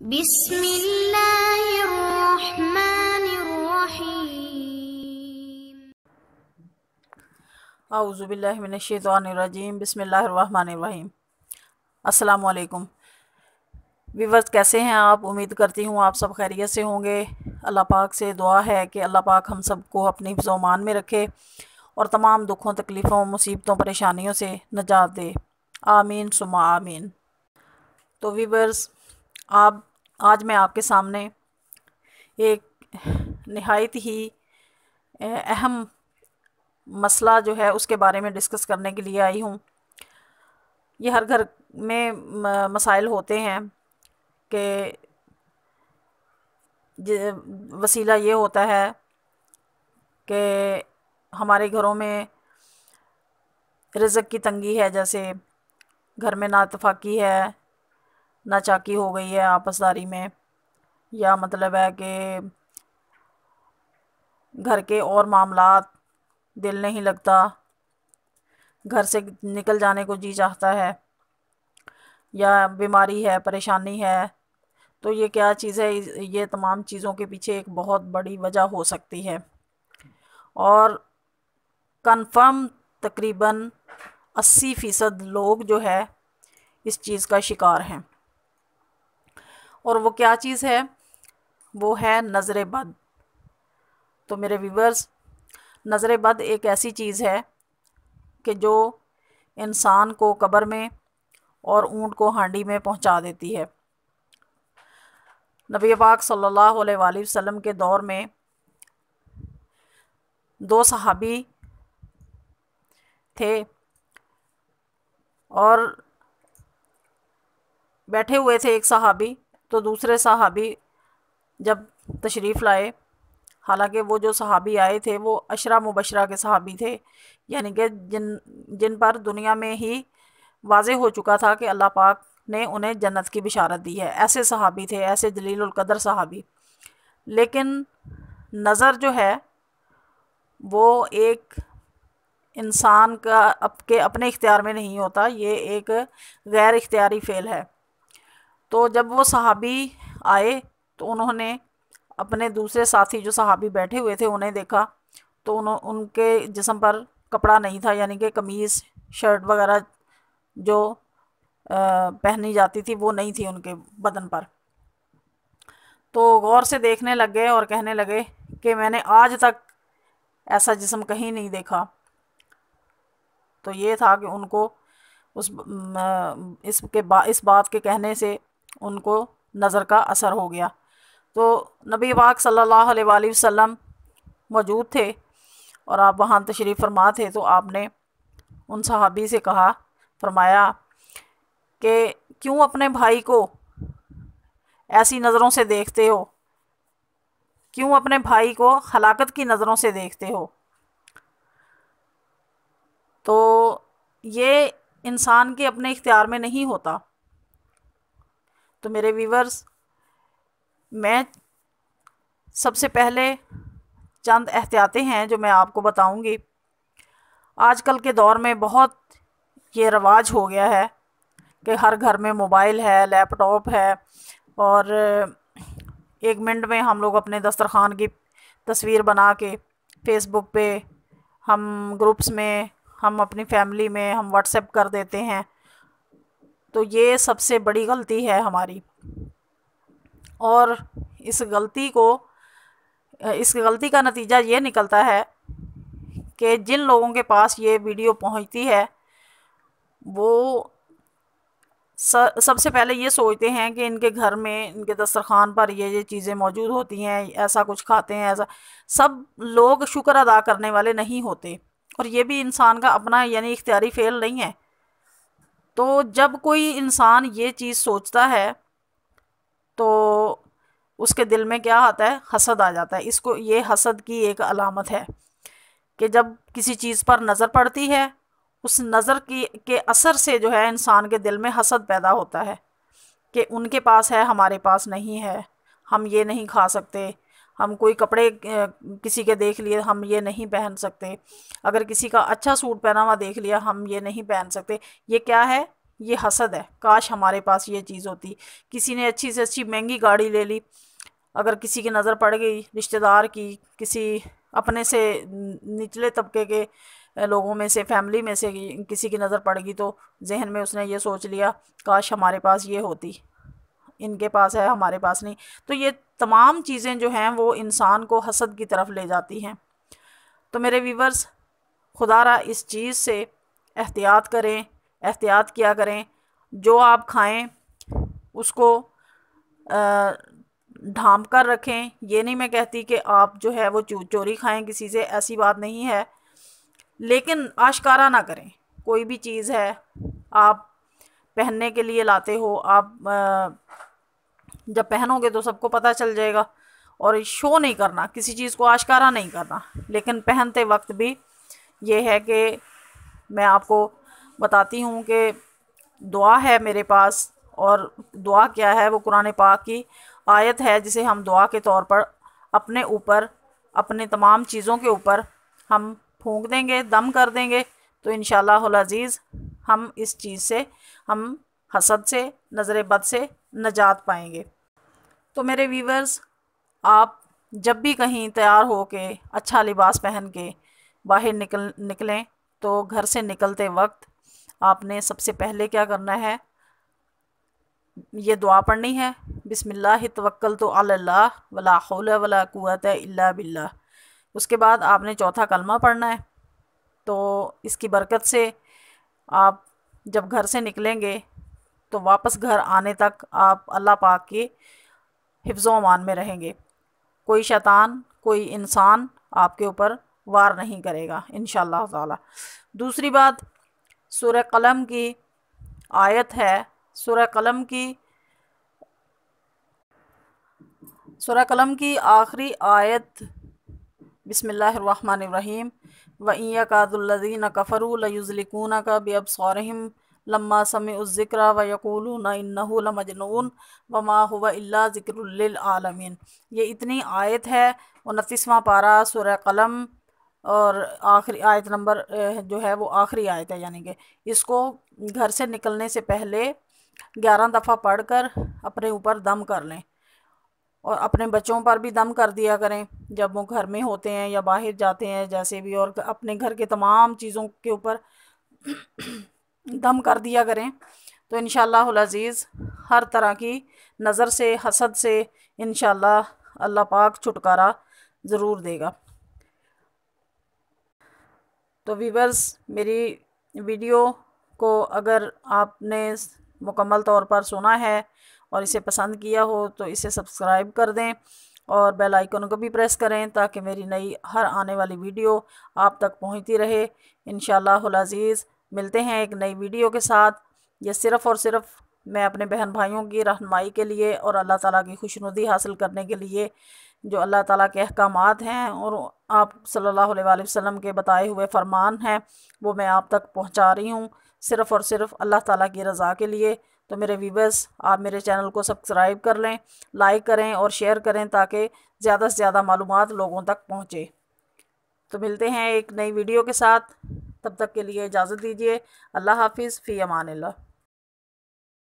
बिस्मिल्लाहिर्रहमानिर्रहीम। औज़ुबिल्लाहिमिनश्शैतानिर्रजीम बिस्मिल्लाहिर्रहमानिर्रहीम। अस्सलाम वालेकुम व्यूअर्स, कैसे हैं आप? उम्मीद करती हूँ आप सब खैरियत से होंगे। अल्लाह पाक से दुआ है कि अल्लाह पाक हम सबको अपनी हिफ्ज़-ओ-मान में रखे और तमाम दुखों, तकलीफ़ों, मुसीबतों, परेशानियों से निजात दे। आमीन सुम्मा आमीन। तो व्यूअर्स, आप आज मैं आपके सामने एक नहायत ही अहम मसला जो है उसके बारे में डिस्कस करने के लिए आई हूँ। ये हर घर में मसाइल होते हैं कि वसीला ये होता है कि हमारे घरों में रिज़्क़ की तंगी है, जैसे घर में नाइतफ़ाक़ी है, नाचाकी हो गई है आपसदारी में, या मतलब है कि घर के और मामलात दिल नहीं लगता, घर से निकल जाने को जी चाहता है, या बीमारी है, परेशानी है। तो ये क्या चीज़ है? ये तमाम चीज़ों के पीछे एक बहुत बड़ी वजह हो सकती है और कन्फर्म तकरीबन 80% लोग जो है इस चीज़ का शिकार हैं। और वो क्या चीज़ है? वो है नज़र बद। तो मेरे व्यूअर्स, नज़र बद एक ऐसी चीज़ है कि जो इंसान को कब्र में और ऊँट को हांडी में पहुंचा देती है। नबी पाक सल्लल्लाहु अलैहि वसल्लम के दौर में 2 सहाबी थे और बैठे हुए थे एक सहाबी, तो दूसरे सहाबी जब तशरीफ़ लाए, हालांकि वो जो सहाबी आए थे वो अशरा मुबशरा के सहाबी थे, यानी कि जिन पर दुनिया में ही वाज़े हो चुका था कि अल्लाह पाक ने उन्हें जन्नत की बिशारत दी है। ऐसे सहाबी थे, ऐसे जलीलुल कदर सहाबी। लेकिन नज़र जो है वो एक इंसान का अपने इख्तियार में नहीं होता, ये एक गैर इख्तियारी फ़ेल है। तो जब वो सहाबी आए तो उन्होंने अपने दूसरे साथी जो सहाबी बैठे हुए थे उन्हें देखा, तो उनके जिस्म पर कपड़ा नहीं था, यानी कि कमीज़, शर्ट वगैरह जो पहनी जाती थी वो नहीं थी उनके बदन पर। तो गौर से देखने लग गए और कहने लगे कि मैंने आज तक ऐसा जिस्म कहीं नहीं देखा। तो ये था कि उनको इस बात के कहने से उनको नज़र का असर हो गया। तो नबी पाक सल्लल्लाहु अलैहि वसल्लम मौजूद थे और आप वहाँ तशरीफ़ फरमा थे, तो आपने उन सहाबी से कहा, फरमाया कि क्यों अपने भाई को ऐसी नज़रों से देखते हो, क्यों अपने भाई को हलाकत की नज़रों से देखते हो। तो ये इंसान के अपने इख्तियार में नहीं होता। तो मेरे व्यूअर्स, मैं सबसे पहले चंद एहतियातें हैं जो मैं आपको बताऊंगी। आजकल के दौर में बहुत ये रवाज हो गया है कि हर घर में मोबाइल है, लैपटॉप है, और 1 मिनट में हम लोग अपने दस्तरखान की तस्वीर बना के फ़ेसबुक पे, हम ग्रुप्स में, हम अपनी फैमिली में हम व्हाट्सएप कर देते हैं। तो ये सबसे बड़ी गलती है हमारी, और इस गलती का नतीजा ये निकलता है कि जिन लोगों के पास ये वीडियो पहुंचती है वो सबसे पहले ये सोचते हैं कि इनके घर में, इनके दस्तरखान पर ये चीज़ें मौजूद होती हैं, ऐसा कुछ खाते हैं। ऐसा सब लोग शुक्र अदा करने वाले नहीं होते, और ये भी इंसान का अपना यानी इख्तियारी फ़ेल नहीं है। तो जब कोई इंसान ये चीज़ सोचता है तो उसके दिल में क्या आता है? हसद आ जाता है। इसको, ये हसद की एक अलामत है कि जब किसी चीज़ पर नज़र पड़ती है, उस नज़र के असर से जो है इंसान के दिल में हसद पैदा होता है कि उनके पास है, हमारे पास नहीं है, हम ये नहीं खा सकते, हम कोई कपड़े किसी के देख लिए हम ये नहीं पहन सकते, अगर किसी का अच्छा सूट पहना हुआ देख लिया हम ये नहीं पहन सकते। ये क्या है? ये हसद है, काश हमारे पास ये चीज़ होती। किसी ने अच्छी से अच्छी महंगी गाड़ी ले ली, अगर किसी की नज़र पड़ गई, रिश्तेदार की, किसी अपने से निचले तबके के लोगों में से, फैमिली में से किसी की नज़र पड़ गई, तो जहन में उसने ये सोच लिया काश हमारे पास ये होती, इनके पास है हमारे पास नहीं। तो ये तमाम चीज़ें जो हैं वो इंसान को हसद की तरफ ले जाती हैं। तो मेरे व्यूवर्स, खुदारा इस चीज़ से एहतियात करें, एहतियात किया करें। जो आप खाएं उसको ढांप कर रखें। ये नहीं मैं कहती कि आप जो है वो चोरी खाएं किसी से, ऐसी बात नहीं है, लेकिन आश्कारा ना करें। कोई भी चीज़ है आप पहनने के लिए लाते हो, आप जब पहनोगे तो सबको पता चल जाएगा, और शो नहीं करना, किसी चीज़ को आश्कारा नहीं करना। लेकिन पहनते वक्त भी ये है कि मैं आपको बताती हूँ कि दुआ है मेरे पास, और दुआ क्या है, वो कुरान पाक की आयत है जिसे हम दुआ के तौर पर अपने ऊपर, अपने तमाम चीज़ों के ऊपर हम फूंक देंगे, दम कर देंगे, तो इंशाअल्लाहुल अज़ीज़ हम इस चीज़ से, हम हसद से, नज़र बद से नजात पाएंगे। तो मेरे व्यूवर्स, आप जब भी कहीं तैयार हो के अच्छा लिबास पहन के बाहर निकलें, तो घर से निकलते वक्त आपने सबसे पहले क्या करना है, ये दुआ पढ़नी है, बिस्मिल्लाह तवक्कलतु अलल्लाह वला हौला वला कुव्वता इल्ला बिल्लाह। उसके बाद आपने चौथा कलमा पढ़ना है। तो इसकी बरकत से आप जब घर से निकलेंगे तो वापस घर आने तक आप अल्लाह पाक के हिफ्ज़ो अमान में रहेंगे। कोई शैतान, कोई इंसान आपके ऊपर वार नहीं करेगा इंशाअल्लाह ताला। दूसरी बात, सूरह कलम की आयत है, सूरह कलम की आखिरी आयत, बिस्मिल्लाहिर्रहमानिर्रहीम, व इन यकादुल्लज़ीना कफ़रू लयुज़्लिकूनका बिअब्सारिहिम लम्मा समिउज़्ज़िक्रा व यक़ूलूना इन्नहु लमजनून व मा हुवा इल्ला ज़िक्रुल लिल आलमीन। ये इतनी आयत है, 29वां पारा सूरह कलम, और आखिरी आयत नंबर जो है वो आखिरी आयत है, यानी कि इसको घर से निकलने से पहले 11 दफ़ा पढ़कर अपने ऊपर दम कर लें, और अपने बच्चों पर भी दम कर दिया करें जब वो घर में होते हैं या बाहर जाते हैं, जैसे भी, और अपने घर के तमाम चीज़ों के ऊपर दम कर दिया करें। तो इंशाअल्लाहुल अज़ीज़ हर तरह की नज़र से, हसद से इंशाअल्लाह अल्लाह पाक छुटकारा ज़रूर देगा। तो व्यूवर्स, मेरी वीडियो को अगर आपने मुकम्मल तौर पर सुना है और इसे पसंद किया हो तो इसे सब्सक्राइब कर दें, और बेल आइकन को भी प्रेस करें ताकि मेरी नई हर आने वाली वीडियो आप तक पहुंचती रहे। इंशाअल्लाहुल अज़ीज़ मिलते हैं एक नई वीडियो के साथ। ये सिर्फ़ और सिर्फ मैं अपने बहन भाइयों की रहनुमाई के लिए और अल्लाह ताला की खुशनुदी हासिल करने के लिए, जो अल्लाह ताला के अहकामात हैं और आप सल्लल्लाहु अलैहि वसल्लम के बताए हुए फ़रमान हैं, वो मैं आप तक पहुंचा रही हूँ, सिर्फ़ और सिर्फ अल्लाह ताला की रज़ा के लिए। तो मेरे व्यूवर्स, आप मेरे चैनल को सब्सक्राइब कर लें, लाइक करें और शेयर करें ताकि ज़्यादा से ज़्यादा मालूमात लोगों तक पहुँचे। तो मिलते हैं एक नई वीडियो के साथ, तब तक के लिए इजाज़त दीजिए। अल्लाह हाफिज़, फ़ी अमानिल्लाह।